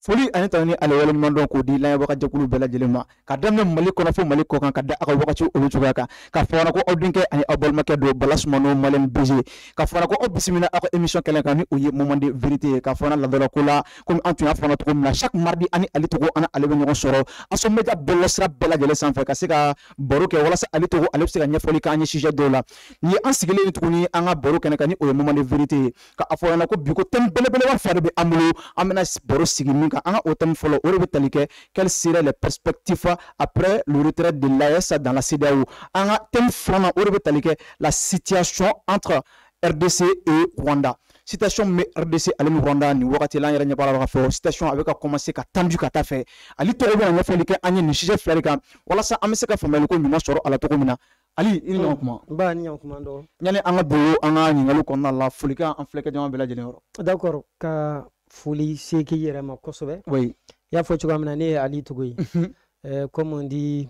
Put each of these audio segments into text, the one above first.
foli ani tani ale wala mandon ko di la waka jakulu bela jelema ka damne mali kono fo mali ko kan ka da aka wakati o chuga ka fona ko odinke ani abol make do balasmano malen bg ka fona ko bismina ako émission kelen kan ni o ye moment de vérité ka fona la dola kula comme antu ya fona to na chaque mardi ani ali to ana ale be ñogon soro aso media bella sra bela jele sanfe ka se ka baro ke wala sa ali to ale se ka ñafoli ka ni sujet do la ni an sigile ni to ni anga baro kenen kan ni o ye moment de vérité ka afona ko bi ko tem bele bele wa fa be amulu amena baro sigimi ka anga o tem folo o be talike quelles seraient les perspectives après le retrait de l'AES dans la CEDEAO anga tem fona o be talike la situation entre RDC et Rwanda. Citation mais RDC à Rwanda ni wakati la yera nyabala ka fo citation avec a commencer ka tendu ka ta fait ali to be na feli ka anye ni sujet fleur ka wala sa amese ka famel ko nyuma soro ala to ko mina ali ini no kuma ba ni kuma ndo nyane anga boyo anga ni ngalu ko na la fulika en fleka jama bela jene ro d'accord ka fuli c'est qui yera ma kosobe oui ya fo tu kamna ne ali to goyi comme on dit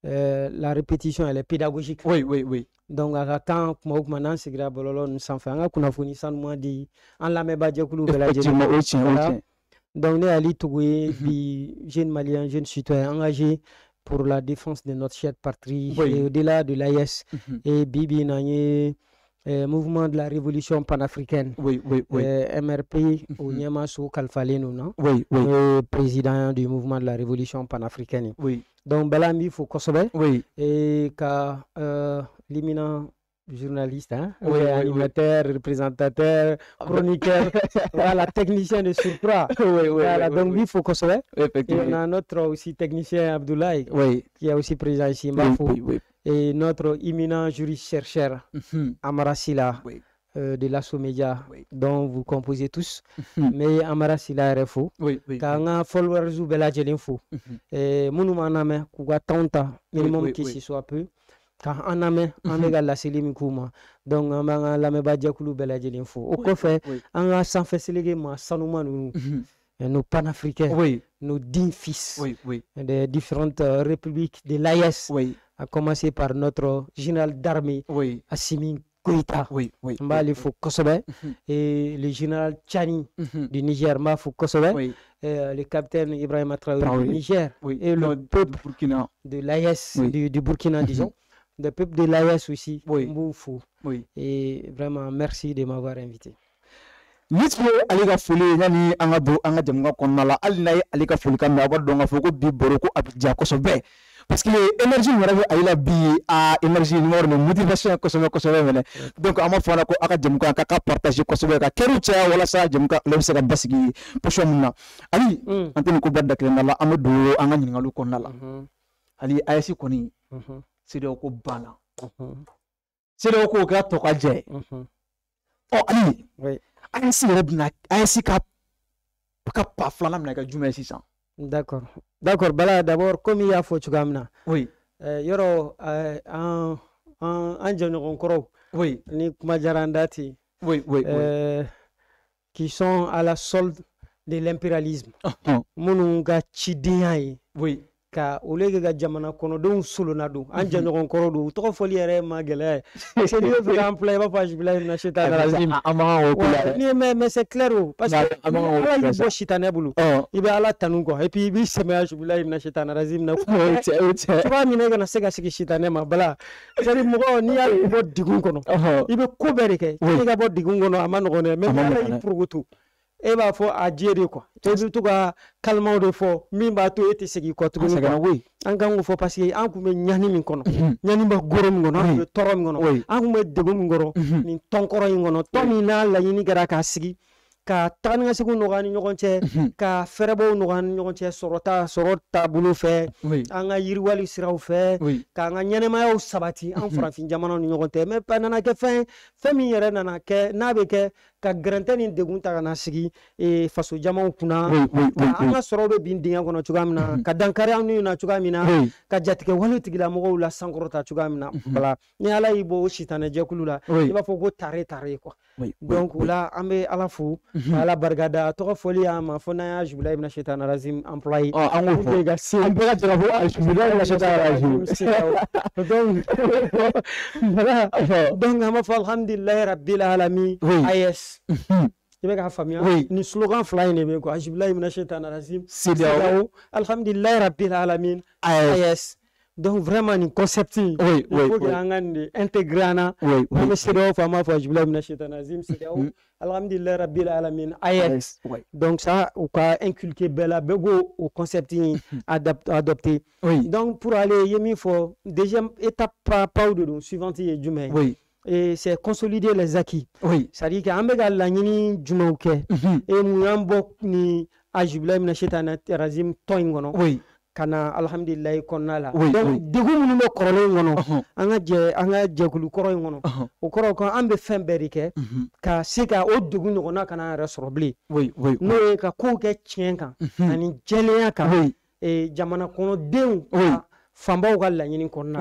la répétition elle est pédagogique. Oui. Donc quand kuma nan sigira bololo nous sans faire kuna funi san moi di en la meba jekulu bela jene. Donc ne ali togoye bi jeune malien jeune citoyen engagé pour la défense de notre chère patrie et au-delà de l'AES et bibi nanye mouvement de la révolution panafricaine. MRP au Nyamaso Kalfaleno, non? Président du mouvement de la révolution panafricaine. Donc Belami faut Kosobe et ka l'éminent journaliste, animateur, représentateur, chroniqueur, voilà, technicien de surcroît. Donc il faut Kosobe. Et on a notre aussi technicien Abdoulaye qui est aussi présent ici. Et notre éminent juriste chercheur Amara Silla de l'Asso Média dont vous composez tous. Mais Amara Silla est faux. Quand on a followers ou bela jelinfo. Et monument kuga tanta minimum qui s'y soit peu. Quand on a mis en égal la Selim Kouma, donc on a la Mebadia Koulou Bela Jelinfo. Au coffre, on a sans faire séléguement, sans nos panafricains, nos dignes fils des différentes républiques de l'AES, à commencer par notre général d'armée, Assimi Goïta, Mbalifo Kosobe, et le général Tchani du Niger, Mafou Kosobe, le capitaine Ibrahim Traoré du Niger, et le peuple de l'AES, du Burkina, disons. Le peuple de l'AES aussi, et vraiment merci de m'avoir invité. Nitwe aliga fuli yani anga do anga jamga konnala alnay aliga fuli kam na waddo nga foko bi boroko abidja Kosobe parce que l'énergie ngara ayila bi a énergie ngor le motivation Kosobe mele donc ama fona ko aka jamga ka partager Kosobe ka keru tia wala sa jamga le se ga basigi pocho munna ali anteni ko badda kle nala amado anga nyingalu konnala ali ayesi koni c'est ko bana c'est ko ga to ka je oh ali ainsi ka pa flanam na ka jume 600. D'accord bala d'abord comme il y a faut tu gamna yoro en jeune koro ni kuma jarandati qui sont à la solde de l'impérialisme munu ga chidiyai ka olege ga jamana kono don solo na do an janyo koro do to foli ere magele c'est lui par exemple ba page bilahi na shaitan razim mais c'est clair parce que ala yi bo shaitan bulu ibe ala tanu ko et puis bi semage bilahi na shaitan razim na tu ba mi ne ga na sega sigi shaitan ma bala c'est mo ni ya bo digun kono ibe ko bereke ni ga bo digun kono amano kono mais ala yi progoto e ba fo a jere ko to du to ga kalma de fo mi ba to ete segi ko to an kan fo parce que an ku me nyani min kono nyani ba gorom ngono an torom ngono an ku me degum ngoro ni tonkoro ngono to mi na la yini gara ka sigi ka tan nga segu no gani nyogonche ka ferebo no gani nyogonche sorota bulu fe an ga yirwali siraw fe ka nga nyane ma yo sabati an franfin jamana no nyogonte mais panana ke fe mi yere nana ke na be ke ka garanteni degunta kana sigi e faso jamaw kuna anga sorobe bindinga kono chugamna ka dankare anu na chugamina ka jatike walu tigila mo la sankorota chugamna bala ni ala ibo shitane jekulula iba fogo tare ko donc là ambe ala fu ala bargada to foli ama fona ya jubila ibn shaitan razim employé ango ga si ambe ga jabo jubila ibn shaitan razim donc ama fa alhamdulillah rabbil alamin AES il y a une famille Oui. ni slogan fly ne quoi ajibillahi minash shaitanir rajim CEDEAO alhamdulillahi rabbil alamin AES donc vraiment ni concept il faut que angane intégrana mais CEDEAO fama fa ajibillahi minash shaitanir rajim CEDEAO alhamdulillahi rabbil alamin AES donc ça ou ka inculquer bela bego au concept adopté donc pour aller yemi faut deuxième étape pas de suivante est djumé et c'est consolider les acquis. C'est-à-dire qu'en bégal la nini djumauke et muyambo ni ajibillahi minash shaitanir rajim toingono kana alhamdulillah konna la donc degu munu be korole ngono anga jekulu koro ngono o koro ko ambe femberike ka sika o degu ngona kana resorobli no ka ko ke tienka ani jeleya ka e jamana kono dew fambaw ka laɲini kɔnɔna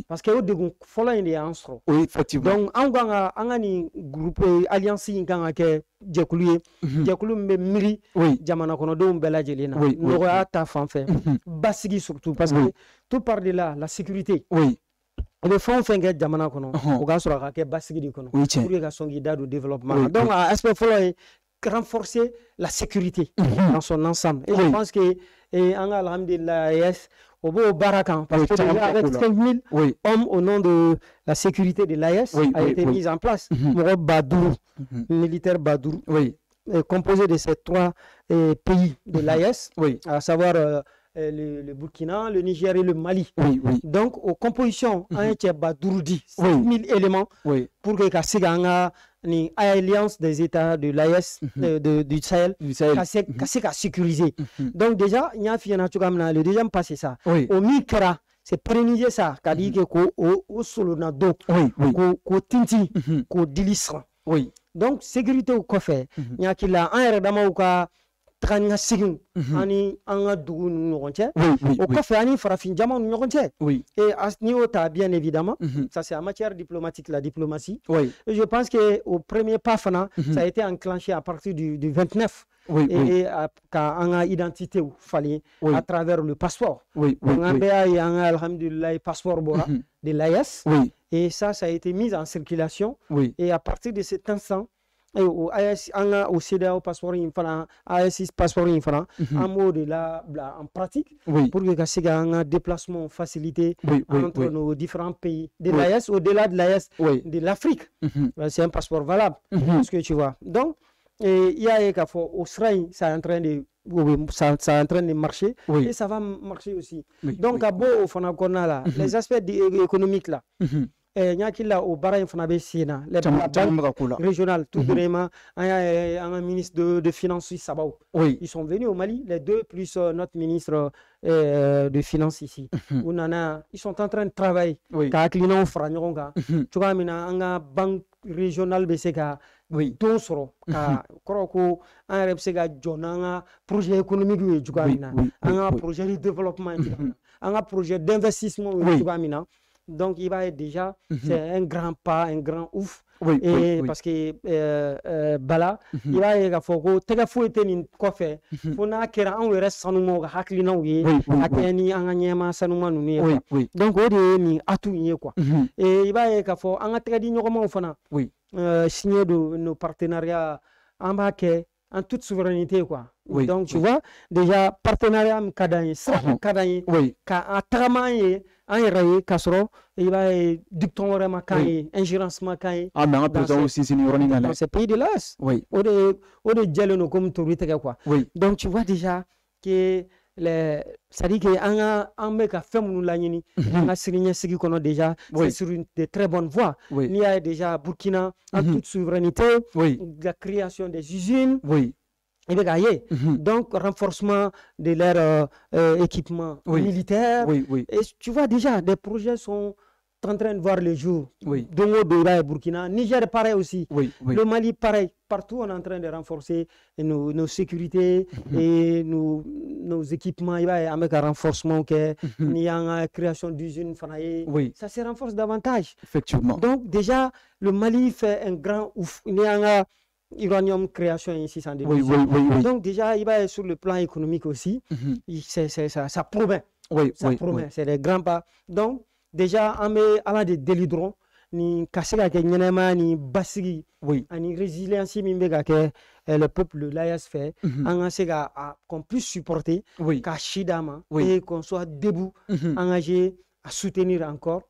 parce que o degun fɔlɔ in de y'an sɔrɔ donc an ka ni groupe alliance in kan ka kɛ jɛkulu ye jɛkulu min bɛ miiri jamana kɔnɔdenw bɛɛ lajɛlen na nɔgɔya ta fan fɛ basigi surtout parce que tout part de là la sécurité o bɛ fɛn o fɛn kɛ jamana kɔnɔ o ka sɔrɔ a ka kɛ basigi de kɔnɔ pour que ka sɔn k'i da don développement donc aspect fɔlɔ ye renforcer la sécurité dans son ensemble et je pense que an ka alhamdulillah yes au beau Barakan, parce que déjà avec 5000 hommes au nom de la sécurité de l'AES a été mise en place. Moro Badour, militaire Badour, composé de ces 3 pays de l'AES, à savoir le Burkina, le Niger et le Mali. Donc, aux compositions, un Badourdi, 5000 éléments pour que Kassiga ni alliance des États de l'AES du Sahel qu'à sécuriser. Donc déjà, il y a le deuxième pas c'est ça. Au Mikra, c'est pérenniser ça, c'est-à-dire que au solonado, qu'au tinti, qu'au dilisra. Donc sécurité au coffre, il y a qui là un redama ou ka tranga sigin ani anga dugu ɲɔgɔn cɛ o kɔfɛ ani farafin jamaw ni ɲɔgɔn cɛ et à ce niveau ta bien évidemment ça c'est en matière diplomatique la diplomatie et je pense que au premier pas fana ça a été enclenché à partir du 29 et ka anga identité fallait à travers le passeport ngamba ya anga alhamdulillah passeport bora de l'AES et ça a été mis en circulation et à partir de cet instant au AES au CEDEAO passeport infana AES passeport infana en mode de la en pratique pour que Kassiga un déplacement facilité entre nos différents pays de l'AES au-delà de l'AES de l'Afrique c'est un passeport valable ce que tu vois donc il y a au Sraï ça est en train de ça est en train de marcher et ça va marcher aussi donc à beau au Fanakona là les aspects économiques là Nyakila au Bara Fanabe Sina, les banques régionales, tout vraiment, un ministre de Finances Sabao. Ils sont venus au Mali, les deux, plus notre ministre de Finances ici. Ils sont en train de travailler. Kaklinon Franyoronga, tu vois, une banque régionale BCK. Don soro ka koroko an yɛrɛ bɛ se ka jɔ n'an ka projet économique ye cogoya min na an ka projet de développement ye cogoya min na an ka projet d'investissement ye cogoya min na donc il va être déjà c'est un grand pas un grand ouf et parce que bala il va ye k'a fɔ ko tɛgɛ foyi tɛ nin kɔfɛ fo n'a kɛra anw yɛrɛ sanumaw ka hakilinaw ye a kɛ ni an ka ɲɛma sanuma ninnu ye donc o de ye nin atu in ye quoi et il va ye k'a fɔ an ka tɛgɛ di ɲɔgɔnmaw fana signer de nos partenariats en baquet en toute souveraineté quoi donc tu vois déjà partenariat kadanye kadanye ka atamaye en yɛrɛ ka sɔrɔ il va dicton wɛrɛ ma kan ye ingérence ma kan ye mais an ka président aussi c'est yɔrɔnin kan dɛ c'est pays de l'Est o de jɛlen don comme tobi tɛgɛ quoi donc tu vois déjà que c'est-à-dire que an bɛ ka fɛn minnu laɲini an ka sigi ɲɛsigi kɔnɔ déjà c'est sur une de très bonne voie n'i y'a déjà Burkina en toute souveraineté la création des usines donc renforcement de leur équipement militaire et tu vois déjà des projets sont en train de voir le jour Dongo Doura et Burkina Niger pareil aussi le Mali pareil partout on est en train de renforcer nos sécurités et nos équipements il va y avoir un renforcement il y a une création d'usines ça se renforce davantage effectivement donc déjà le Mali fait un grand ouf il y a uranium création ici sans donc déjà il va être sur le plan économique aussi ça promet ça promet c'est des grands pas donc déjà on met à la de l'hydron ni kasega ke nyama ni basigi oui ani résilience min be ke le peuple de l'AES fait anga sega qu'on puisse supporter oui ka shidama oui et qu'on soit debout engagé à soutenir encore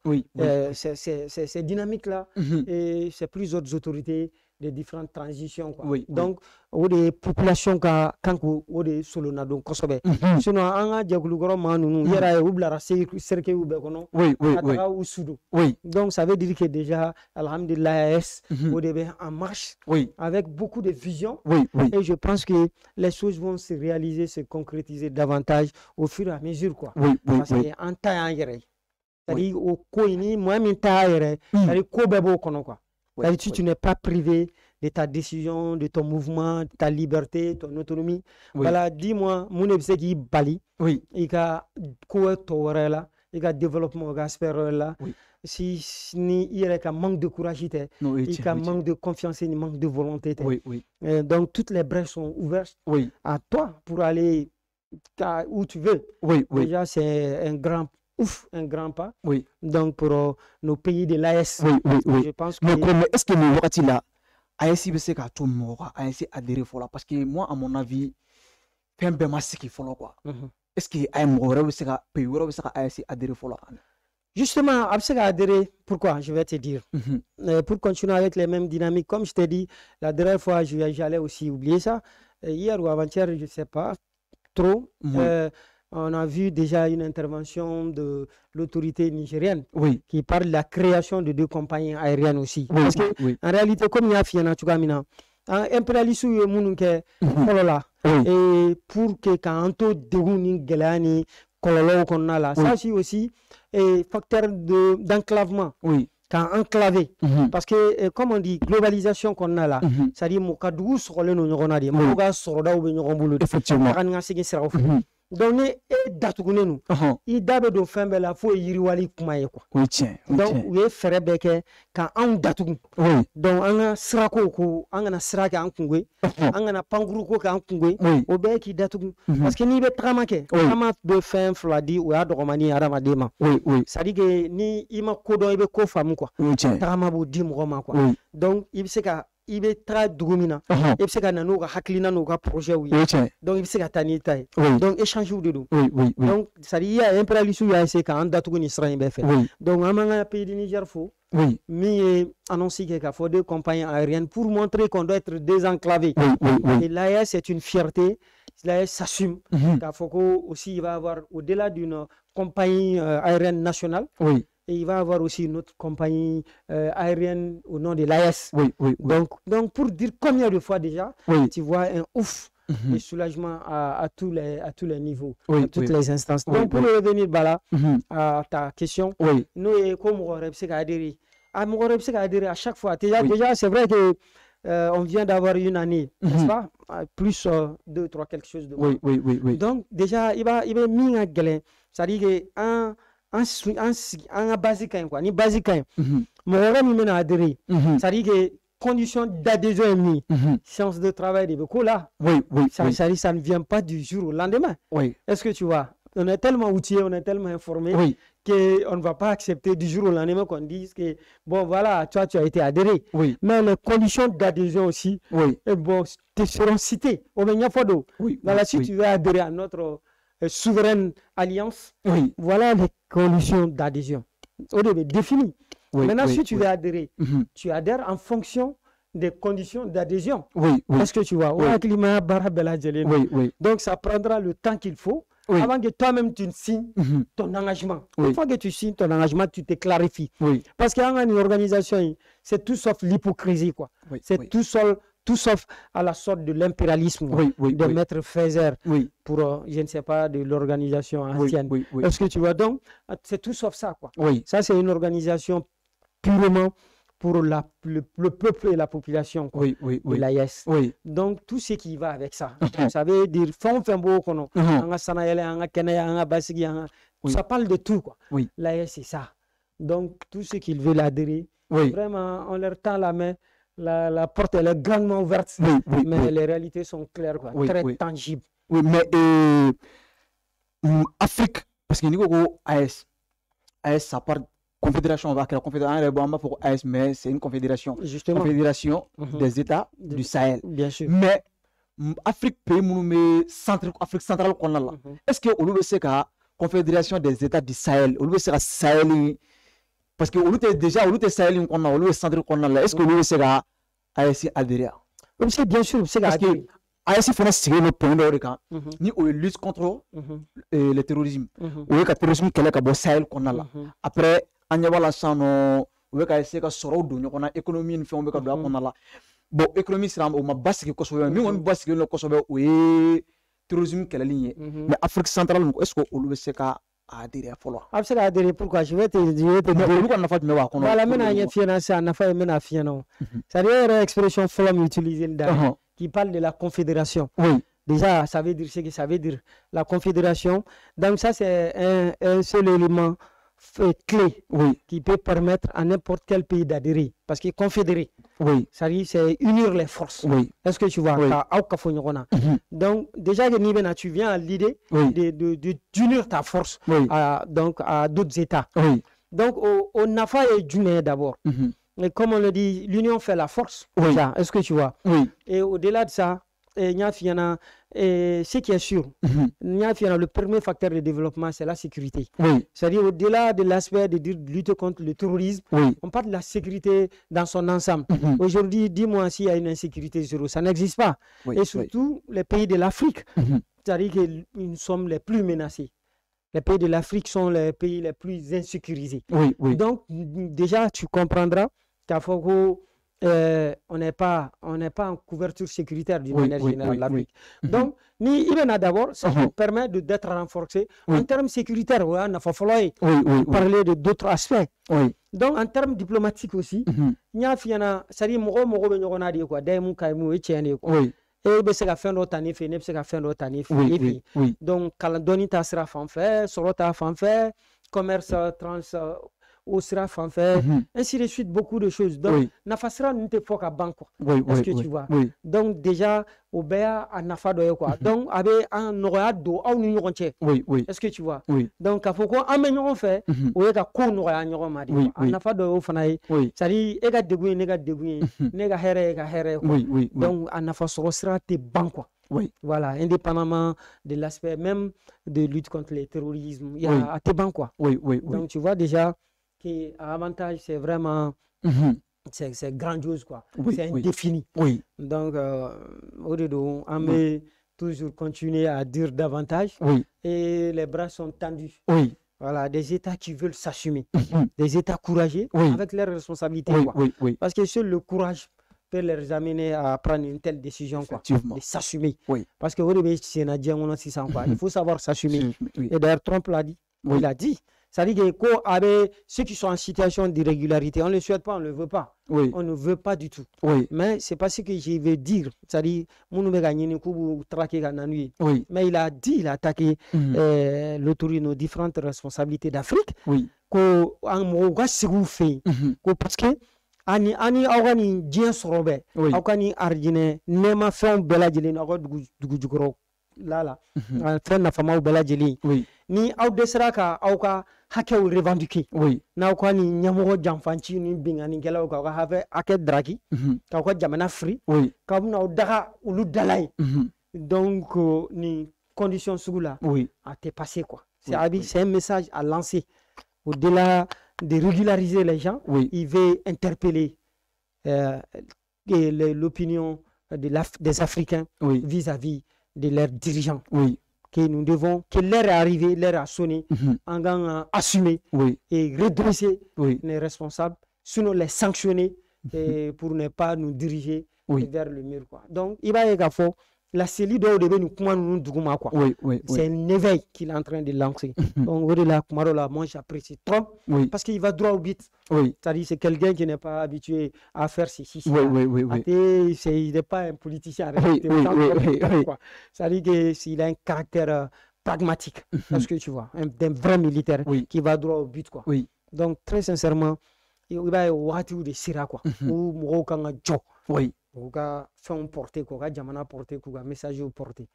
ces dynamiques là et ces plus autres autorités des différentes transitions quoi. Donc ou des populations ka kanko ou des solona donc kosobe sinon anga jagulu goro manunu yera ou blara serke ou be kono ou sudo donc ça veut dire que déjà alhamdulillah au début en marche avec beaucoup de vision et je pense que les choses vont se réaliser, se concrétiser davantage au fur et à mesure quoi. Parce que en temps yere c'est-à-dire au koini moi min ta yere c'est-à-dire ko bebo kono quoi. C'est-à-dire si tu n'es pas privé de ta décision, de ton mouvement, de ta liberté, ton autonomie. Voilà, dis-moi, mon ebse qui bali, il y a quoi là, il y a développement là. Si il y a un manque de courage, il y a un manque de confiance, un manque de volonté. Donc toutes les brèches sont ouvertes à toi pour aller où tu veux. Déjà c'est un grand pas. Donc pour nos pays de l'AES, je pense que... Mais est-ce que nous avons là AES be se ka to mo ka AES adhérer fola parce que moi à mon avis fait un peu masse qui follow quoi. Est-ce que ay mo wora be se ka pays wora be se ka AES adhérer fola? Justement, Absega adhéré, pourquoi? Je vais te dire. Pour continuer avec les mêmes dynamiques, comme je t'ai dit, la dernière fois, j'allais aussi oublier ça. Hier ou avant-hier, je ne sais pas trop. On a vu déjà une intervention de l'autorité nigérienne qui parle de la création de 2 compagnies aériennes aussi. Parce que en réalité, comme il y a Fiana Tchugamina, impérialiste et pour que quand on déroule Gelani, ça aussi est facteur d'enclavement. Quand enclavé, parce que comme on dit, globalisation qu'on a là, ça dit Mokadou sur le Nonyoronadi, Moga sur le Nonyorobulu, effectivement. Donc datugunenu i dabe do fembe la fo yiriwali kuma ye quoi donc we fere beke ka an datugun donc anga srako ko anga sraka an kungwe anga panguru ko ka an kungwe o be ki datugun parce que ni be tramake kama be fem fladi o ya dogomani arama dema ça dit que ni ima kodo ibe ko famu quoi trama bo dim roma quoi donc il se ka il est très dominant et c'est qu'on a nos haklina nos projets donc il c'est qu'à tani taille donc échange de dos donc ça dit il y a un impérialiste il y a c'est quand date qu'on Israël fait donc un pays du Niger faut mais annoncer qu'il faut 2 compagnies aériennes pour montrer qu'on doit être désenclavé et l'AES c'est une fierté l'AES s'assume qu'il faut aussi il va avoir au-delà d'une compagnie aérienne nationale et il va avoir aussi une autre compagnie aérienne au nom de l'AES. Donc, pour dire combien de fois déjà, tu vois un ouf de soulagement à tous les niveaux, à toutes les instances. Donc, pour revenir à ta question, nous, comme on adhéré à chaque fois. Déjà c'est vrai que on vient d'avoir une année, n'est-ce pas? Plus 2, 3, quelque chose de moins. Donc, déjà, il va mis un galin. C'est-à-dire que un basique quoi ni basique mon rôle me a adhéré ça dit que conditions d'adhésion séance de travail de beaucoup là ça ne vient pas du jour au lendemain est-ce que tu vois on est tellement outillé on est tellement informé que on ne va pas accepter du jour au lendemain qu'on dise que bon voilà toi tu as été adhéré mais les conditions d'adhésion aussi et bon te seront citées au meilleur photo voilà si tu veux adhérer à notre souveraine alliance, voilà les conditions d'adhésion. Au début, définies. Maintenant, si tu veux adhérer, tu adhères en fonction des conditions d'adhésion. Est-ce que tu vois donc, ça prendra le temps qu'il faut avant que toi-même tu signes ton engagement. Une fois que tu signes ton engagement, tu te clarifies. Parce qu'il y a une organisation, c'est tout sauf l'hypocrisie. C'est tout sauf à la sorte de l'impérialisme de Maître Fézer pour, je ne sais pas, de l'organisation ancienne. Est-ce que tu vois? Donc, c'est tout sauf ça. Ça, c'est une organisation purement pour le peuple et la population de l'AES. Donc, tout ce qui va avec ça. Ça veut dire, ça parle de tout. L'AES, c'est ça. Donc, tous ceux qui veulent adhérer, vraiment, on leur tend la main. La porte elle est grandement ouverte, mais les réalités sont claires, très tangibles. Mais Afrique, parce que nous avons AES, ça part confédération, on va créer la confédération, mais c'est une confédération. Justement. Confédération des États du Sahel. Bien sûr. Mais Afrique pays Afrique centrale qu'on a là. Est-ce que on sait que confédération des États du Sahel, on sait que Sahel, parce que on était déjà on était Sahel qu'on a, on est centre qu'on a là. Est-ce que on sait que AES adhérer? C'est bien sûr, c'est parce que AES fait signer le point de cas. Ni on lutte contre le terrorisme. On est que terrorisme qu'elle est Sahel qu'on a là. Après on y va la chano, on est essayer que soro donner qu'on a économie une fait on est que doit qu'on a là. Bon économie c'est on m'a basé que Kosovo, mais on basé que le Kosovo oui terrorisme qu'elle est ligne. Mais Afrique centrale est-ce que on sait que adhérer follow. Absolument adhérer pourquoi je vais te dire voilà maintenant il y a financé en affaire maintenant fiano. Ça dire expression follow utilisée qui parle de la confédération. Oui. Déjà ça veut dire ce que ça veut dire la confédération. Donc ça c'est un seul élément clé qui peut permettre à n'importe quel pays d'adhérer parce que confédérer ça dit c'est unir les forces. Est-ce que tu vois donc déjà que tu viens à l'idée d'unir ta force à d'autres États. Donc au Nafa et Djouné d'abord. Et comme on le dit, l'union fait la force. Est-ce que tu vois? Et au-delà de ça, ce qui est sûr, le premier facteur de développement, c'est la sécurité. C'est-à-dire, au-delà de l'aspect de lutter contre le terrorisme, on parle de la sécurité dans son ensemble. Aujourd'hui, dis-moi s'il y a une insécurité zéro, ça n'existe pas. Et surtout, les pays de l'Afrique, c'est-à-dire que nous sommes les plus menacés. Les pays de l'Afrique sont les pays les plus insécurisés. Donc, déjà, tu comprendras qu'à Fogo, on n'est pas en couverture sécuritaire d'une manière générale l'Afrique. Donc, d'abord, ça nous permet d'être renforcé en termes sécuritaires. On a parler de d'autres aspects. Donc, en termes diplomatiques aussi, il y a donc Caledoni ta sera fanfare, Sorota fanfare, commerce trans au sera fanfare, ainsi de suite, beaucoup de choses. Donc, Nafasra n'était pas qu'à banque. Est-ce que tu vois? Donc, déjà, au Béa, à Nafa de quoi. Donc, avec un oreado, à une entière. Est-ce que tu vois? Donc, à Foko, un million fait, ou est à Kono à Nyoromadi. À Nafa de Ofanaï, ça dit, ega débouille, nega débouille, nega here. Donc, à Nafa sera tes banques. Voilà, indépendamment de l'aspect même de lutte contre le terrorisme, il y a à tes banques. Donc, tu vois déjà que l'avantage, c'est vraiment c'est grandiose, quoi. C'est indéfini. Donc, on met toujours continuer à dire davantage et les bras sont tendus. Voilà, des États qui veulent s'assumer, des États courageux avec leurs responsabilités. Parce que seul le courage peut les amener à prendre une telle décision, quoi, de s'assumer. Parce que il faut savoir s'assumer. Et d'ailleurs, Trump l'a dit. Il a dit. Ça dit que ceux qui sont en situation d'irrégularité, on ne le souhaite pas, on ne le veut pas. On ne veut pas du tout. Mais c'est pas ce que je veux dire. Ça dit, mais il a dit, il a attaqué l'autorité, nos différentes responsabilités d'Afrique. Parce que ani awani dien sorobe awkani arjine nema fen belajeli ago dugu jukoro lala fen na fama belajeli ni aw desra ka awka hakew revendiquer na ko ni nyamogo jamfanci ni bingani gelaw ka have ake draki ka ko jamana free ka na daga ulu dalay donc ni condition sugula a te passé, quoi. C'est un message à lancer au-delà de régulariser les gens. Il veut interpeller l'opinion des Africains vis-à-vis de leurs dirigeants. Que nous devons, que l'heure est arrivée, l'heure a sonné, en gagnant assumer et redresser les responsables, sinon les sanctionner pour ne pas nous diriger vers le mur, quoi. Donc, il va y avoir la cellule doit devenir quoi. C'est un éveil qu'il est en train de lancer. Donc, moi j'apprécie trop parce qu'il va droit au but. C'est-à-dire c'est quelqu'un qui n'est pas habitué à faire ceci. Il n'est pas un politicien. C'est-à-dire qu'il a un caractère pragmatique. Parce que tu vois, un vrai militaire qui va droit au but, quoi. Donc, très sincèrement, il va y avoir des sira, quoi. Ou Kouga fait porter, Kouga Jamana porter, Kouga message porter.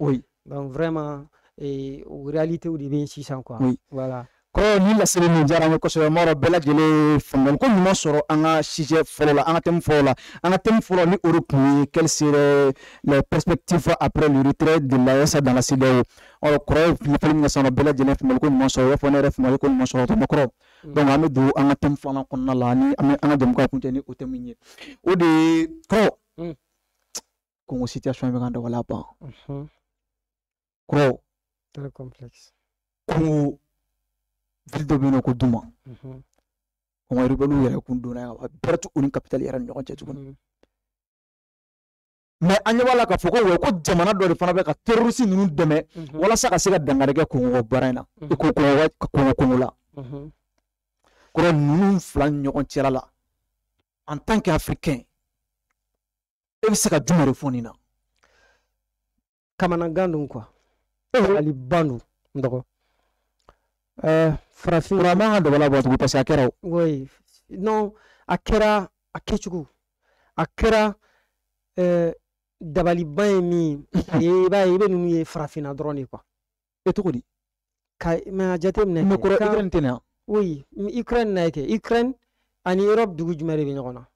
Donc vraiment, et en réalité, où devient 600, quoi. Voilà. ko ni la sele ni jara ko so moro bela jele fondon ko mo soro anga sujet folo la anga thème folo ni Europe ni quelles seraient les perspectives après le retrait de l'AES dans la CEDEAO on croit ni fele ni soro bela jele fondon ko mo soro fo ne ref mo ko mo soro to makro donc amedou anga thème folo ko na la ni anga dem ko kunteni o thème ni o de ko ko situation be ganda wala ba ko très complexe ko ville bino ko duma on wa ribelu yere kun dona bertu unin capital yere ñokon ci tukun mais anya wala ka foko ko jamana do fana be ka terroriste nunu deme wala saka siga dangarege ko ngo barayna ko la ko nunu flan ñokon ci la en tant qu'africain e bi saka jumare fonina kamana gandum quoi ali bandu ndoko farafin vraiment de wala botu parce que akera oui non akera akechugu akera dabali baymi e ba ibe nunu ye farafina drone quoi e to di kay ma jatem ne me ko Ukraine tena oui Ukraine na ke Ukraine ani Europe dugu jumare be ñona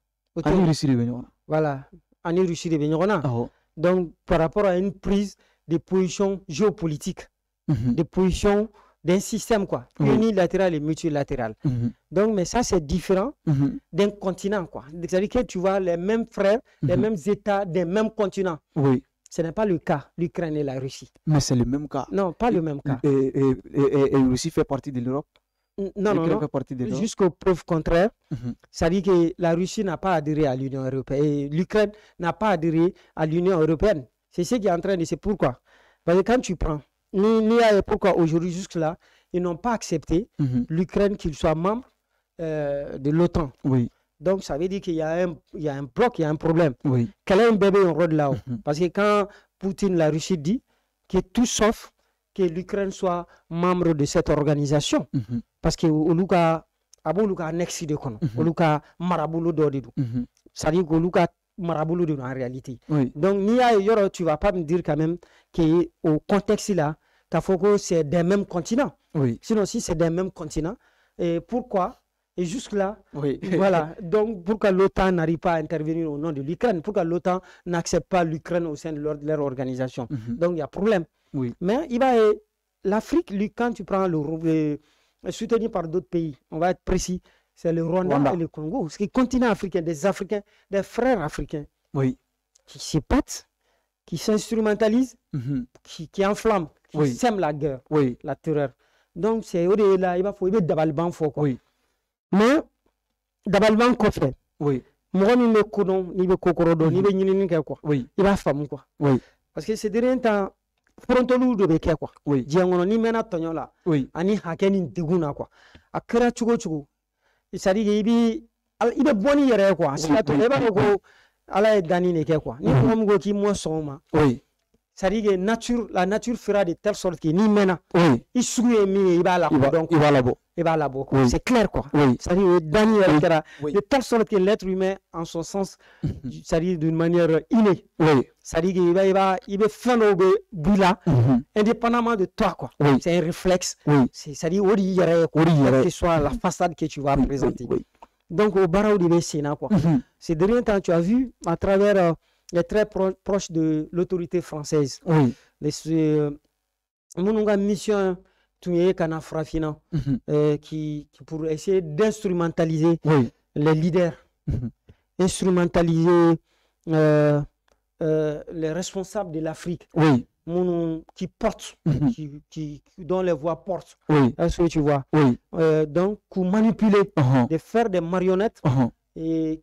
ani Russie be ñona voilà ani Russie be ñona donc par rapport à une prise de position géopolitique de position d'un système quoi, unilatéral et multilatéral. Donc, mais ça c'est différent d'un continent quoi. C'est-à-dire que tu vois les mêmes frères, les mêmes États, des mêmes continents. Oui. Ce n'est pas le cas, l'Ukraine et la Russie. Mais c'est le même cas. Non, pas le même cas. Et la Russie fait partie de l'Europe. Non. Jusqu'aux preuves contraires. Ça dit que la Russie n'a pas adhéré à l'Union européenne et l'Ukraine n'a pas adhéré à l'Union européenne. C'est ce qui est en train de... C'est pourquoi. Parce que quand tu prends... Pourquoi aujourd'hui, jusque-là, ils n'ont pas accepté l'Ukraine qu'il soit membre de l'OTAN. Oui. Donc, ça veut dire qu'il y a un bloc, il y a un problème. Oui. Quel est un bébé en rôde là-haut? Parce que quand Poutine, la Russie dit que tout sauf que l'Ukraine soit membre de cette organisation, parce que Oluka annexe de Kono, Oluka Maraboulou d'Odidou. Ça veut dire que Oluka Maraboulou en réalité. Oui. Donc, tu ne vas pas me dire quand même qu'au contexte là, Kafoko, c'est des mêmes continents. Oui. Sinon, si c'est des mêmes continents, et pourquoi? Et jusque-là, oui. Voilà. Donc, pourquoi l'OTAN n'arrive pas à intervenir au nom de l'Ukraine? Pourquoi l'OTAN n'accepte pas l'Ukraine au sein de leur organisation? Donc, il y a problème. Oui. Mais l'Afrique, quand tu prends soutenu par d'autres pays, on va être précis, c'est le Rwanda et le Congo. C'est le continent africain, des Africains, des frères africains qui s'épatent, qui s'instrumentalisent, qui enflamment, qui sèment la guerre, la terreur. Donc, c'est là, il faut d'Abalban fort. Mais, d'Abalban quoi fait? Oui. Moi, ni me koudon, ni me kokorodo, ni me nyini quoi. Oui. Il va faire quoi. Oui. Parce que c'est de rien temps, frontolu de beke quoi. Oui. Diangono ni mena tonyo là. Oui. Ani hakeni nteguna quoi. Akera chugo. C'est-à-dire qu'il est bon yere quoi. C'est tout le monde ko ala dani ne ke quoi. Ni ko go ki mo soma. Oui. C'est-à-dire que la nature fera de telle sorte que ni mena. Oui. Il souye mi il va la donc il va là-bas. Il va là-bas. Oui. C'est clair quoi. Oui. C'est-à-dire dani de telle sorte que l'être humain en son sens c'est-à-dire d'une manière innée. Oui. C'est-à-dire qu'il va faire le bila indépendamment de toi quoi. Oui. C'est un réflexe. Oui. C'est-à-dire quelle que soit la façade que tu vas présenter. Oui. Donc au barreau de Sénat quoi. C'est de rien temps tu as vu à travers les très proches de l'autorité française. Oui. Mon mission Kana Frafina qui pour essayer d'instrumentaliser les leaders, instrumentaliser les responsables de l'Afrique, qui portent, dont les voix portent. Est-ce que tu vois? Donc, pour manipuler, de faire des marionnettes et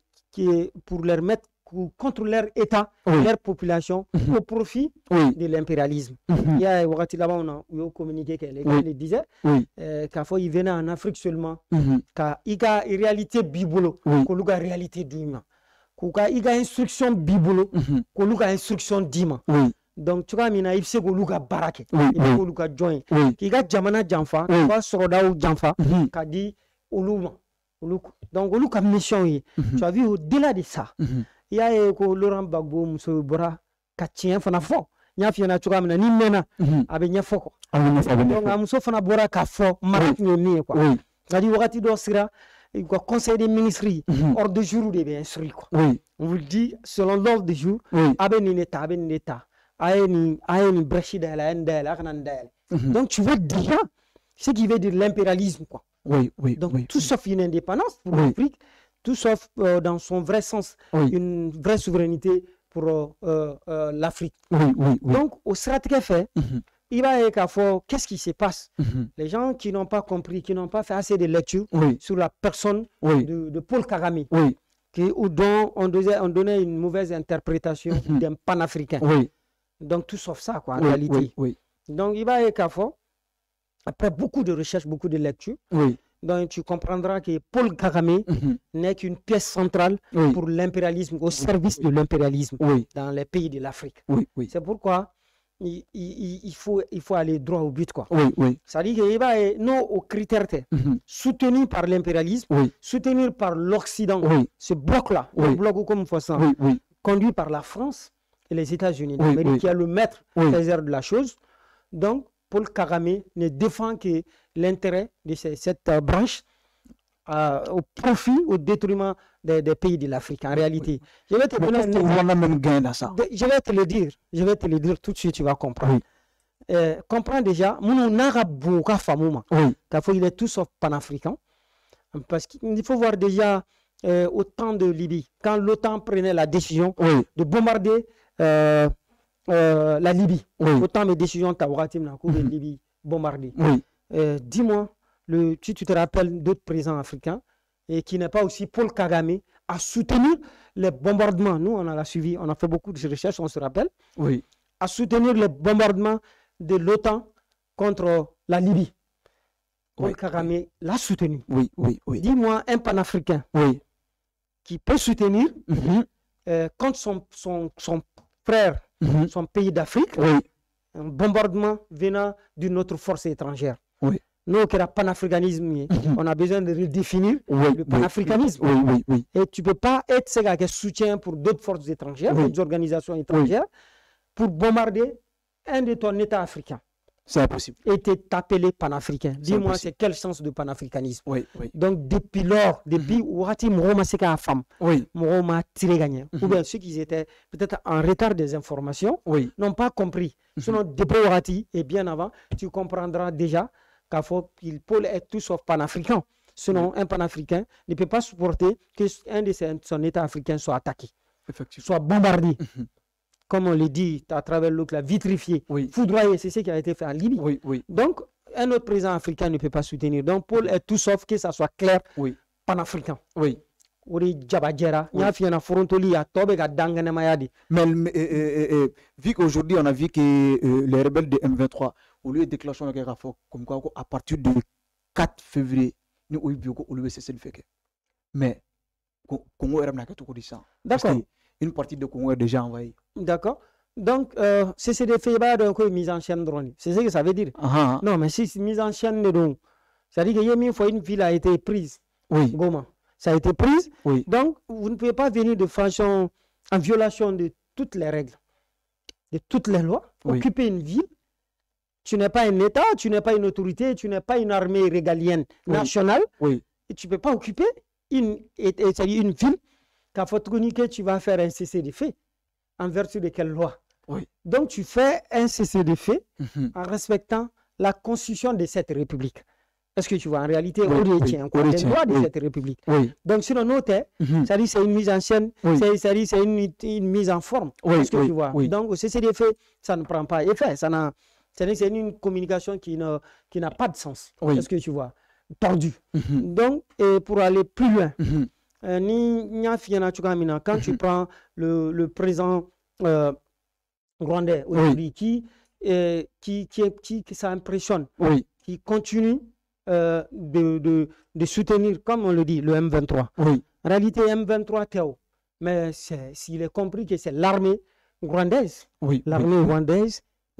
pour leur mettre contre leur État, leur population, au profit de l'impérialisme. Il y a un là-bas, on a communiqué que les gars disaient qu'il venait en Afrique seulement, qu'il y a une réalité bibolo, qu'il y a une réalité d'humain, qu'il y a une instruction bibolo, qu'il y a une instruction d'humain. Donc, tu vois, il sait qu'il y a baraque, il y a joint, qu'il y a jamana jamfa, qu'il y a soroda ou jamfa, qu'il dit Oulouma. Donc, il y a une mission. Tu as vu, au-delà de ça, il y a Laurent Gbagbo Mousso Bora Katien Fanafo nya fi na chuka na ni mena abe nya foko donc amuso fana bora ka fo marat ni quoi c'est-à-dire wakati do sira quoi conseil des ministres ordre de jour de bien instruit quoi on vous dit selon l'ordre du jour abe ni état aye ni brechi de la ndela kana ndela donc tu vois déjà ce qui veut dire l'impérialisme quoi donc tout sauf une indépendance pour l'Afrique, tout sauf dans son vrai sens une vraie souveraineté pour l'Afrique. Donc au stratégie fait il va y avoir qu'est-ce qui se passe. Les gens qui n'ont pas compris, qui n'ont pas fait assez de lecture sur la personne de Paul Kagame, dont on donnait une mauvaise interprétation d'un panafricain. Donc tout sauf ça, quoi, en réalité. Donc il va y avoir, après beaucoup de recherches, beaucoup de lectures, donc tu comprendras que Paul Kagame n'est qu'une pièce centrale pour l'impérialisme, au service de l'impérialisme dans les pays de l'Afrique. C'est pourquoi il faut aller droit au but, quoi. C'est-à-dire qu'il va nous aux critères soutenus par l'impérialisme, soutenus par l'Occident, ce bloc-là, le bloc comme ça, conduit par la France et les États-Unis d'Amérique, qui est le maître de la chose. Donc, Paul Kagame ne défend que l'intérêt de cette branche au profit, au détriment des pays de l'Afrique, en réalité. Je vais te le dire tout de suite, tu vas comprendre. Comprends déjà, il est tout sauf panafricain. Parce qu'il faut voir déjà au temps de Libye, quand l'OTAN prenait la décision de bombarder la Libye, autant de décisions de Libye bombardée. Dis-moi, tu te rappelles d'autres présidents africains et qui n'est pas aussi Paul Kagame à soutenir les bombardements. Nous, on a suivi, on a fait beaucoup de recherches, on se rappelle, à soutenir les bombardements de l'OTAN contre la Libye. Paul Kagame l'a soutenu. Dis-moi un panafricain qui peut soutenir contre son frère, son pays d'Afrique, un bombardement venant d'une autre force étrangère. Nous, qui est le panafricanisme, on a besoin de redéfinir le panafricanisme. Et tu ne peux pas être ce gars qui soutient pour d'autres forces étrangères, d'autres organisations étrangères, pour bombarder un de ton État africain. C'est impossible. Et t'appeler panafricain. Dis-moi, c'est quel sens de panafricanisme? Donc, depuis lors, depuis Ouati Mouroma Seka femme, Mouroma tiré gagné. Ou bien ceux qui étaient peut-être en retard des informations n'ont pas compris. Sinon, depuis Ouati et bien avant, tu comprendras déjà qu'il Paul est tout sauf panafricain. Sinon, un panafricain ne peut pas supporter qu'un de son État africain soit attaqué, soit bombardé. Comme on le dit à travers la vitrifié, foudroyé, c'est ce qui a été fait en Libye. Donc, un autre président africain ne peut pas soutenir. Donc, Paul est tout sauf que ça soit clair, panafricain. Mais vu qu'aujourd'hui, on a vu que les rebelles de M23, au lieu de déclencher un rapport comme quoi, à partir du 4 février, nous avons cessé de faire. Mais, Congo est tout ça. D'accord. Une partie de Congo est déjà envahie. D'accord. Donc, c'est des faits donc mise en chaîne drone. C'est ce que ça veut dire. Non, mais si c'est mise en chaîne de drone, ça veut dire qu'une ville a été prise. Goma. Ça a été prise. Donc, vous ne pouvez pas venir de façon en violation de toutes les règles, de toutes les lois, occuper une ville. Tu n'es pas un État, tu n'es pas une autorité, tu n'es pas une armée régalienne nationale. Et tu ne peux pas occuper une ville qu'à faut que tu vas faire un cessez-le-feu en vertu de quelle loi? Donc tu fais un cessez-le-feu en respectant la constitution de cette république. Est-ce que tu vois? En réalité, on retient les droits de cette république. Donc sur un autre, ça dit c'est une mise en scène, c'est une mise en forme. Est-ce que tu vois? Donc au cessez-le-feu, ça ne prend pas effet. C'est une communication qui n'a pas de sens. Est-ce que tu vois? Tordu. Donc, pour aller plus loin, quand tu prends le président rwandais aujourd'hui qui ça impressionne, qui continue de soutenir, comme on le dit, le M23. En réalité, M23 Théo, mais s'il est compris que c'est l'armée rwandaise,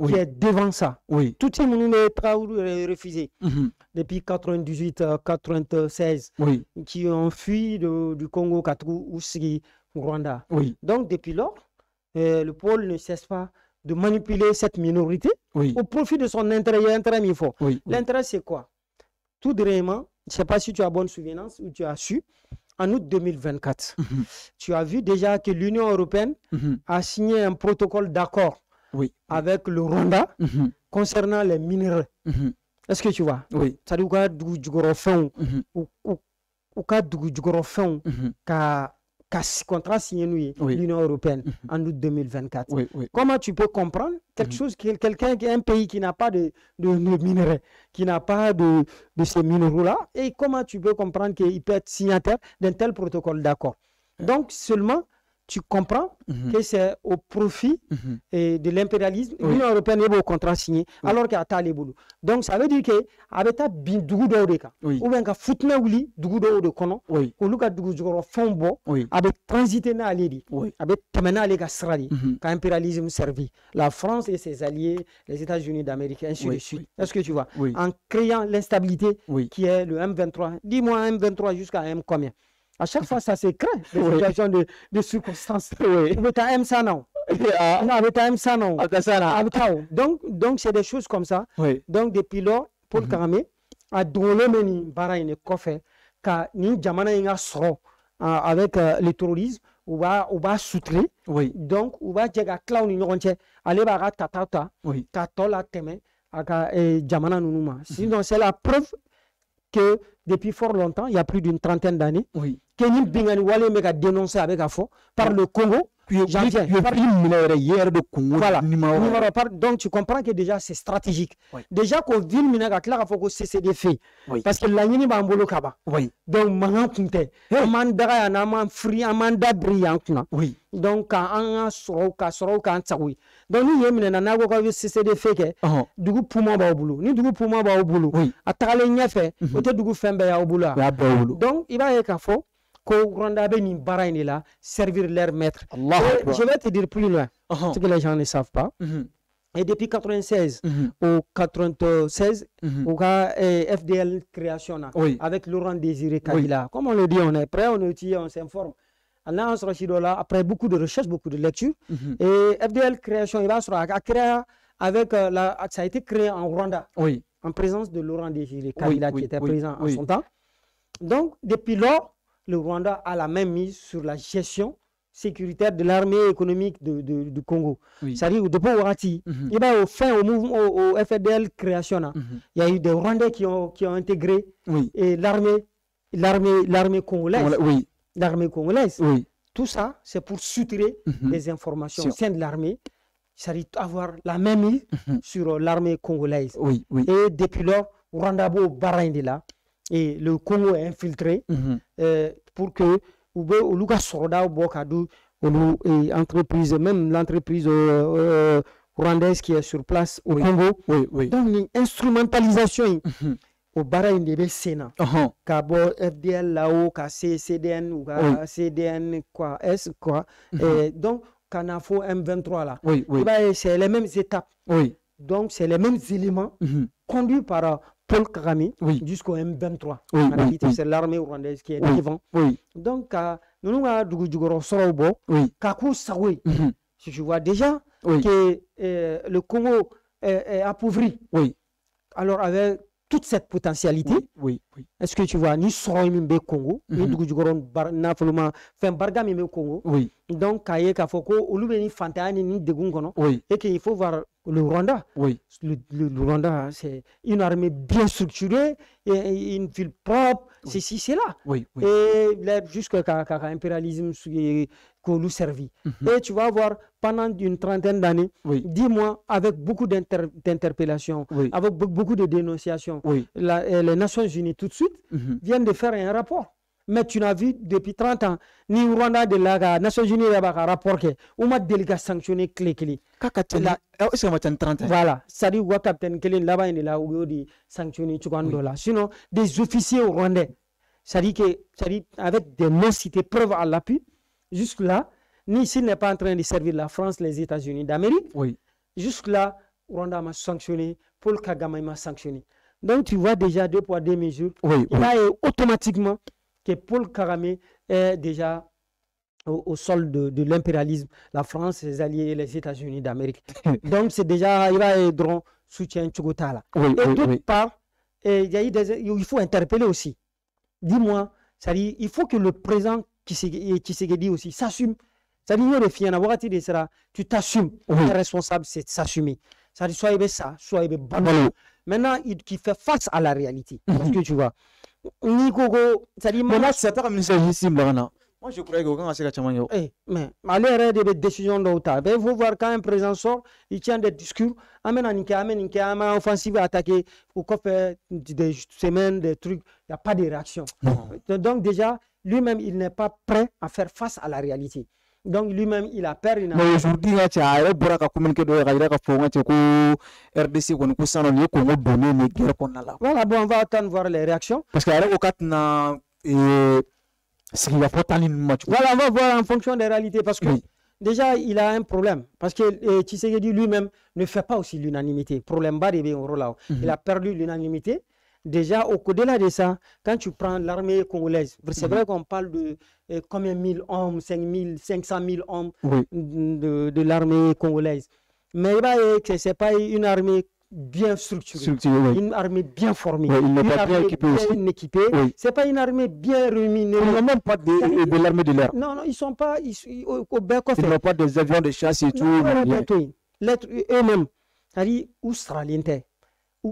qui est devant ça. Tout le monde est refusé depuis 98-96 qui ont fui du Congo, Katou, Oussi, Rwanda. Donc depuis lors, le pôle ne cesse pas de manipuler cette minorité au profit de son intérêt. Il y a un intérêt, mais il faut. L'intérêt, c'est quoi? Tout dernièrement, je ne sais pas si tu as bonne souvenance ou tu as su, en août 2024, tu as vu déjà que l'Union européenne a signé un protocole d'accord avec le Rwanda concernant les minerais. Est-ce que tu vois? C'est-à-dire contrat signé l'Union européenne en août 2024. Comment tu peux comprendre quelque chose, un pays qui n'a pas de minerais, qui n'a pas de ces minéraux-là, et comment tu peux comprendre qu'il peut être signataire d'un tel protocole d'accord? Donc seulement tu comprends que c'est au profit de l'impérialisme. L'Union européenne est au contrat signé alors qu'il y a les boulots. Donc ça veut dire que avec ta bindougou d'Odeka ou bien que foutna ouli dougou de kono ou luka dougou joro fombo avec transité na aledi avec temena alega srali ka impérialisme servi la France et ses alliés, les États-Unis d'Amérique, ainsi de suite. Est-ce que tu vois? En créant l'instabilité qui est le M23. Dis-moi M23 jusqu'à M combien? À chaque fois, ça se crée des situations de circonstances. Donc, c'est des choses comme ça. Donc, depuis lors, Paul Kagame a donné une barre kofé car ni jamana inga soro avec le terrorisme ou va soutrer. Donc, ou va dire à clown ni ronche aller ba tatata katola teme aka jamana nunuma. Sinon, c'est la preuve que depuis fort longtemps, il y a plus d'une trentaine d'années, Kenny Bingani Wale m'a dénoncé avec Afo par le Congo. Voilà. Donc tu comprends que déjà c'est stratégique. Déjà qu'on vit le il faut que c'est des faits. Parce que la Nini Bambolo Kaba. Donc Manan Kunte, Amanda Anaman Free Amanda Brillant. Donc quand Soro Kansawi. Donc nous y a c'est des faits que du coup pour moi au boulot. Ni du coup pour moi au boulot. À Talenya fait, peut-être du coup Fembe au boulot. Donc il va y avoir qu'au Rwanda là servir leur maître. Je vais te dire plus loin, ce que les gens ne savent pas. Et depuis 96 au 96, au cas FDL création avec Laurent Désiré Kabila. Comme on le dit, on est prêt, on est outillé, on s'informe. On se rachète là après beaucoup de recherches, beaucoup de lectures. Et FDL création, il va se créer avec ça a été créé en Rwanda, en présence de Laurent Désiré Kabila qui était présent en son temps. Donc depuis lors, le Rwanda a la même mise sur la gestion sécuritaire de l'armée économique du Congo. C'est-à-dire, depuis Ouarati, il y a au FDL création, il y a eu des Rwandais qui ont intégré l'armée congolaise. L'armée congolaise. Tout ça, c'est pour soutirer les informations au sein de l'armée, c'est-à-dire avoir la même mise sur l'armée congolaise. Et depuis lors, Rwanda Bo Baraindela, et le Congo est infiltré pour que Lucas Sorda Bokadou, entreprise, même l'entreprise rwandaise qui est sur place au Congo. Donc, une instrumentalisation au Bahreïn de Sénat. Kabo FDL là-haut, CDN ou CDN quoi, S quoi. Donc, Kanafo M23 là. C'est les mêmes étapes. Donc, c'est les mêmes éléments conduits par Paul Kagame jusqu'au M23. En réalité, c'est l'armée rwandaise qui est devant. Donc, nous avons Kakou Saoui. Si tu vois déjà que le Congo est appauvri. Alors, avec toute cette potentialité, est-ce que tu vois, ni Soroimbe Congo, ni Dougougoron Nafoluma, fin Bargamime Congo. Donc, Kaye Kafoko, Olubeni Fantani, ni Degungono, et qu'il faut voir le Rwanda. Le Rwanda, c'est une armée bien structurée, et une ville propre, c'est ci, c'est là. Et jusqu'à l'impérialisme qu'on nous servit. Et tu vas voir, pendant une trentaine d'années, 10 mois, avec beaucoup d'interpellations, avec beaucoup de dénonciations, les Nations Unies tout de suite viennent de faire un rapport. Mais tu n'as vu depuis 30 ans, ni Rwanda de la Nations Unies un rapport que ou ma délégué sanctionné clé. Voilà, c'est-à-dire que capitaine Kelly là-bas il est là où il sanctionné $. Sinon des officiers rwandais, c'est-à-dire que avec des noms cités preuves à l'appui, jusque là, ni s'il n'est pas en train de servir la France, les États-Unis d'Amérique, jusque là, Rwanda m'a sanctionné, Paul Kagame m'a sanctionné. Donc tu vois déjà 2 poids 2 mesures. Et là automatiquement que Paul Kagame est déjà au sol de l'impérialisme, la France, ses alliés et les États-Unis d'Amérique. Donc, c'est déjà, il va être soutien Tchogotala. Et d'autre part, il faut interpeller aussi. Dis-moi, c'est-à-dire, il faut que le président Tshisekedi aussi s'assume. C'est-à-dire, tu t'assumes. Le responsable, c'est s'assumer. C'est-à-dire, soit ça, soit bon. Maintenant, qu'il fait face à la réalité. Parce que tu vois, c'est-à-dire, moi, je croyais que c'est un mais allez des décisions d'autres. Il faut voir quand un président sort, il tient des discours, amène un offensive attaqué, au fait des semaines, des trucs, il n'y a pas de réaction. Donc déjà, lui-même, il n'est pas prêt à faire face à la réalité. Donc lui-même, il a peur. Mais aujourd'hui, il y a un communiqué de RDC, voilà, bon, on va attendre voir les réactions. Parce qu'il y a voilà, on va voir en fonction des réalités parce que déjà il a un problème parce que Tshisekedi lui-même ne fait pas aussi l'unanimité. Problème bas il a perdu l'unanimité. Déjà au-delà de ça, quand tu prends l'armée congolaise, c'est vrai qu'on parle de combien 1000 hommes, 500 000 hommes de l'armée congolaise. Mais ce n'est pas une armée bien structurée, une armée bien formée, une armée bien équipée. C'est pas une armée bien rémunérée. Ils n'ont même pas de l'armée de l'air. Non, ils sont pas au Berkoff. Ils n'ont pas des avions de chasse et tout. L'être eux-mêmes, c'est-à-dire australiens,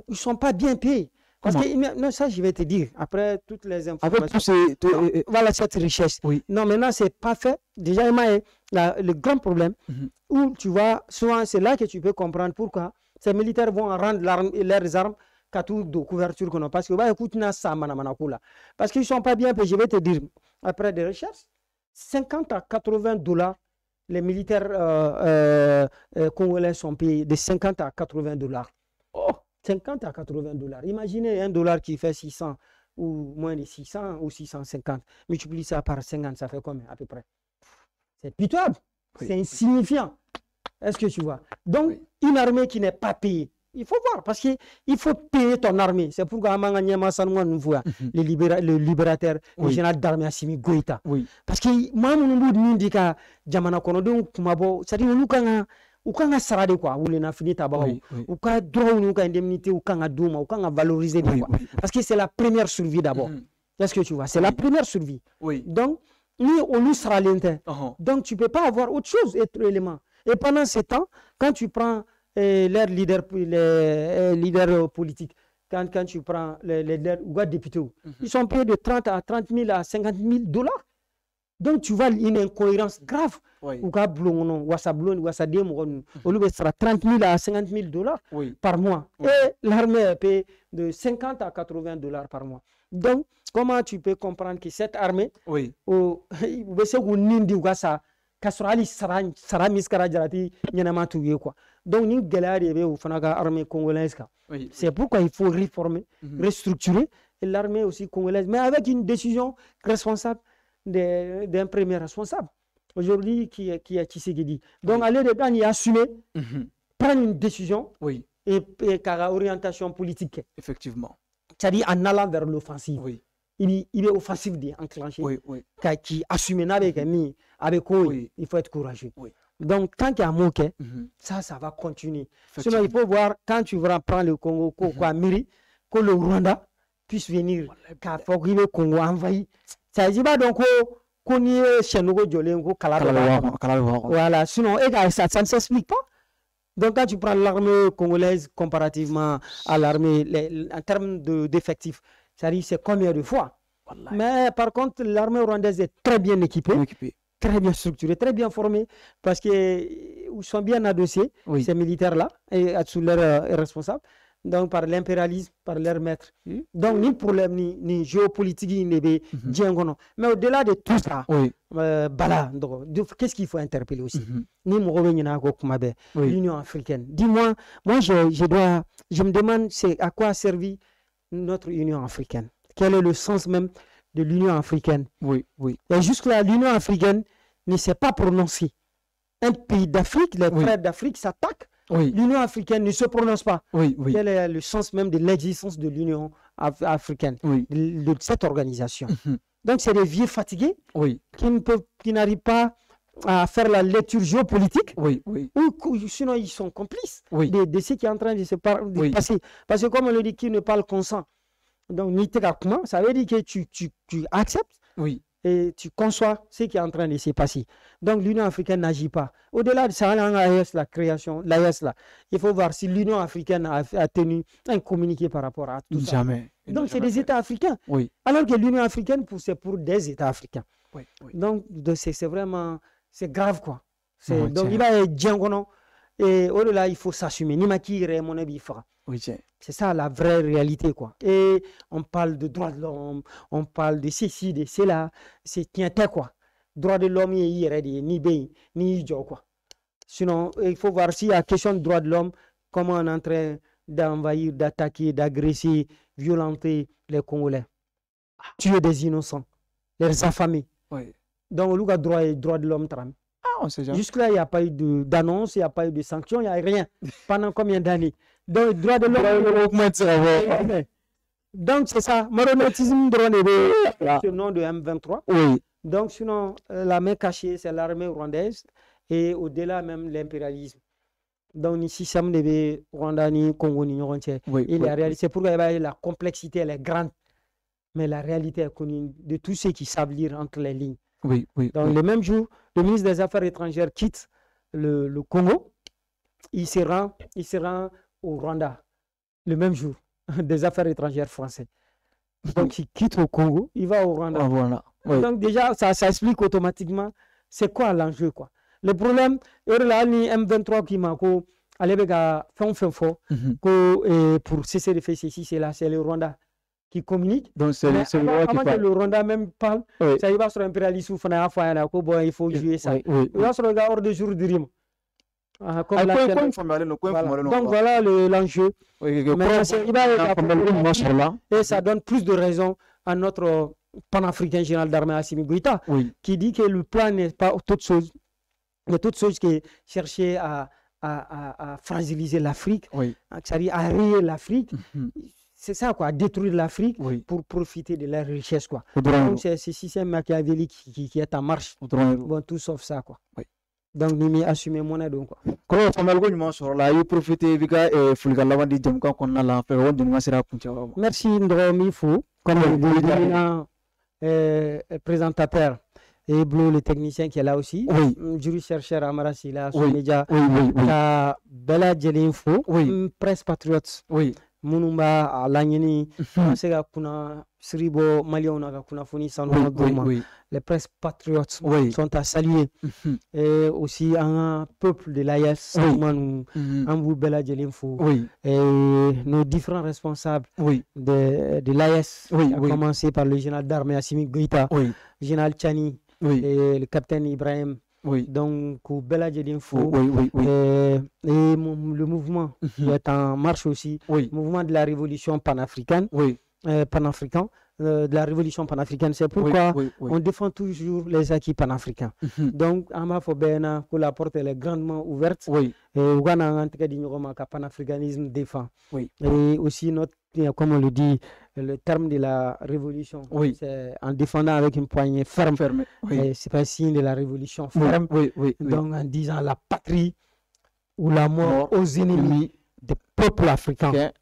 ils sont pas bien payés. Parce que non, ça je vais te dire après toutes les informations. Avec voilà cette richesse. Non, maintenant c'est pas fait. Déjà le grand problème où tu vois souvent c'est là que tu peux comprendre pourquoi ces militaires vont rendre leurs armes qu'à tout de couverture qu'on a. Parce que, écoute, parce qu'ils ne sont pas bien payés. Je vais te dire, après des recherches, 50 à 80 $, les militaires congolais sont payés de 50 à 80 $. Oh, 50 à 80 $. Imaginez $1 qui fait 600 ou moins de 600 ou 650. Multiplie ça par 50, ça fait combien à peu près? C'est pitoyable. C'est insignifiant. Est-ce que tu vois? Donc, une armée qui n'est pas payée, il faut voir, parce qu'il faut payer ton armée. C'est pourquoi le libérateur, le général d'armée Assimi Goïta. Parce que moi, je dis que c'est-à-dire que sarade quoi, ou les nafini tabac, ou ka droit ou ka indemnité, ou ka douma, ou ka valoriser quoi. Parce que c'est la première survie d'abord. Est-ce que tu vois? C'est la première survie. Donc, nous sera l'inter. Donc, tu ne peux pas avoir autre chose, autre élément. Et pendant ce temps, quand tu prends les leaders politiques, quand tu prends les députés, ils sont payés de 30 à 30 000 à 50 000 $. Donc tu vois une incohérence grave. On sera 30 000 à 50 000 $ par mois. Et l'armée est payée de 50 à 80 $ par mois. Donc, comment tu peux comprendre que cette armée, donc armée congolaise, c'est pourquoi il faut réformer, restructurer l'armée aussi congolaise, mais avec une décision responsable d'un premier responsable aujourd'hui qui est Tshisekedi. Donc aller dedans y assumer, prendre une décision et car orientation politique. Effectivement. C'est-à-dire en allant vers l'offensive. Il est offensif d'enclencher, qui assume avec il faut être courageux. Donc, tant qu'il y a un mot, ça va continuer. Sinon, il faut voir, quand tu vas prendre le Congo, que le Rwanda puisse venir, car il faut que le Congo envahisse. Ça ne dit pas donc qu'on y est chez nous, voilà, sinon, ça ne s'explique pas. Donc, quand tu prends l'armée congolaise comparativement à l'armée, en termes d'effectifs, c'est combien de fois? Mais par contre, l'armée rwandaise est très bien équipée, très bien structurée, très bien formée, parce qu'ils sont bien adossés, ces militaires-là, et sous leurs responsables, donc par l'impérialisme, par leurs maîtres. Donc, ni problème, ni géopolitique, ni djengono. Mais au-delà de tout ça, qu'est-ce qu'il faut interpeller aussi? L'Union africaine. Dis-moi, moi, je me demande à quoi a servi notre Union africaine. Quel est le sens même de l'Union africaine? Et jusque-là, l'Union africaine ne s'est pas prononcée. Un pays d'Afrique, les frères d'Afrique s'attaquent. L'Union africaine ne se prononce pas. Quel est le sens même de l'existence de l'Union africaine, de cette organisation? Donc, c'est des vieux fatigués Oui. qui n'arrivent pas à faire la lecture géopolitique. Oui, oui. Ou sinon, ils sont complices Oui. de ce qui est en train de se Oui. passer. Parce que comme on le dit, qui ne parle consent. Donc, Nitekakuma, ça veut dire que tu acceptes Oui. et tu conçois ce qui est en train de se passer. Donc, l'Union africaine n'agit pas. Au-delà de ça, la création, l'AES, là, il faut voir si l'Union africaine a tenu un communiqué par rapport à tout ça. Jamais. Donc, c'est des États africains. Oui. Alors que l'Union africaine, c'est pour des États africains. Oui. Oui. Donc, c'est vraiment, c'est grave, quoi. Oui, donc, il a Djangono. Et au-delà, il faut s'assumer. Ni maki mon avis fera. Oui, tiens. C'est ça la vraie réalité, quoi. Et on parle de droits de l'homme, on parle de ceci, de cela. C'est tiens, quoi. Droits de l'homme, il y a ni bien, ni idiot, quoi. Sinon, il faut voir si la question de droits de l'homme, comment on est en train d'envahir, d'attaquer, d'agresser, violenter les Congolais, tuer des innocents, les affamés. Oui. Donc, le droit de l'homme, on sait jamais. Jusque-là, il n'y a pas eu d'annonce, il n'y a pas eu de sanctions, il n'y a rien. Pendant combien d'années? Donc, droit de l'homme. Donc, c'est ça. Maronatisme, c'est le nom de M23. Oui. Donc, sinon, la main cachée, c'est l'armée rwandaise. Et au-delà, même l'impérialisme. Donc, ici, ça me devait Rwanda, ni Congo, ni Rwanda. C'est pourquoi la complexité, elle est grande. Mais la réalité est connue de tous ceux qui savent lire entre les lignes. Oui, oui. Donc, le même jour, le ministre des Affaires étrangères quitte le Congo. Il se rend au Rwanda. Le même jour, des Affaires étrangères français. Donc, il quitte le Congo, il va au Rwanda. Voilà. Oui. Donc, déjà, ça explique automatiquement c'est quoi l'enjeu, quoi. Le problème, il y a M23 qui m'a dit pour cesser de faire ceci, c'est là, c'est le Rwanda qui communique. Donc, c'est le Rwanda qui parle. Le Rwanda même parle, oui. Ça y va sur l'impérialisme, il faut jouer ça. Oui, oui, il va sur le gars hors de jour de rime. Donc, voilà l'enjeu. Et ça donne plus de raison à notre panafricain général d'armée Assimi Goïta, qui dit que le plan n'est pas toute chose. Mais toute chose qui est chercher à fragiliser l'Afrique, c'est-à-dire à rayer l'Afrique, c'est ça, quoi, détruire l'Afrique pour profiter de la richesse, quoi. Donc, c'est ce système machiavélique qui est en marche. Bon, tout sauf ça, quoi. Donc, nous m'y assumons mon aide, quoi. Comment il profiter merci, Ndromi Fou, comme le présentateur. Et Blue, le technicien qui est là aussi. Jury chercheur Amara Sila, son média. Bella Djelinfo, presse patriote. Munumba Langini, Sega Kuna, Sribo, Maliona, Kuna Foni, Sanoma Goma. Les presses patriotes sont à saluer. Et aussi un peuple de l'AIS, Ambou Bella Djelinfo. Et nos différents responsables de l'AIS, à commencer par le général d'armée Assimi Goïta, le général Tchani. Et le capitaine Ibrahim, donc Bella Djelinfo, et le mouvement qui est en marche aussi, le mouvement de la révolution panafricaine, de la révolution panafricaine, c'est pourquoi on défend toujours les acquis panafricains. Donc, Ama Fobena, que la porte elle est grandement ouverte, et Ougana le panafricanisme défend. Et aussi, comme on le dit, le terme de la révolution, c'est en défendant avec une poignée ferme. C'est pas signe de la révolution ferme. Donc, en disant la patrie ou la mort aux ennemis des peuples africains,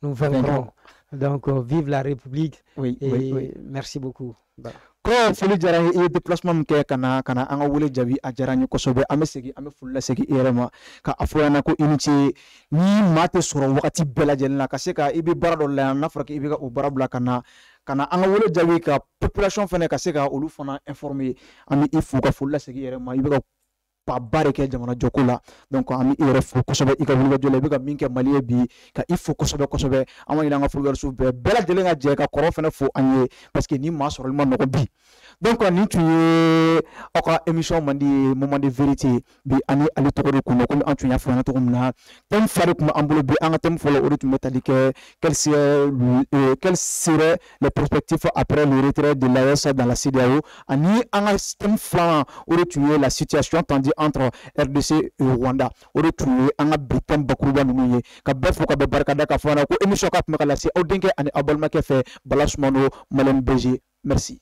nous vaincrons. Donc, vive la République. Merci beaucoup. Ko foli jara e déplacement ke kana anga wole jabi a jara ni kosobe amesegi ame fulla segi erema ka afoyana ko initi ni mate soro wakati bela jelna ka se ka ibi barado la na fraki ibi ka o barabla kana anga wole jabi ka population fene ka se ka olu fana informer ami ifu ka fulla segi erema ibi ka pa bareke jamana jokola donc ami ire fo kosobe ika wulga jole be ka minke maliye bi ka ifo kosobe amani nga fulgar su be bela jele nga je ka koro fene fo anye parce que ni ma soro ma no bi donc ni tu aka émission mandi moment de vérité bi ani ali to ko no ko antu nya fo na to ko na tem fare ko ambulo bi anga tem fo le tu métallique quelles seraient les perspectives après le retrait de l'AES dans la CEDEAO ani anga tem flan o tu la situation tandis entre RDC et Rwanda o retrouver anga bitam bakuba nuye ka befo ka be barkada ka fana ko émission ka kuma la ci o denke ani abalma ke fe balasmano malen BG merci.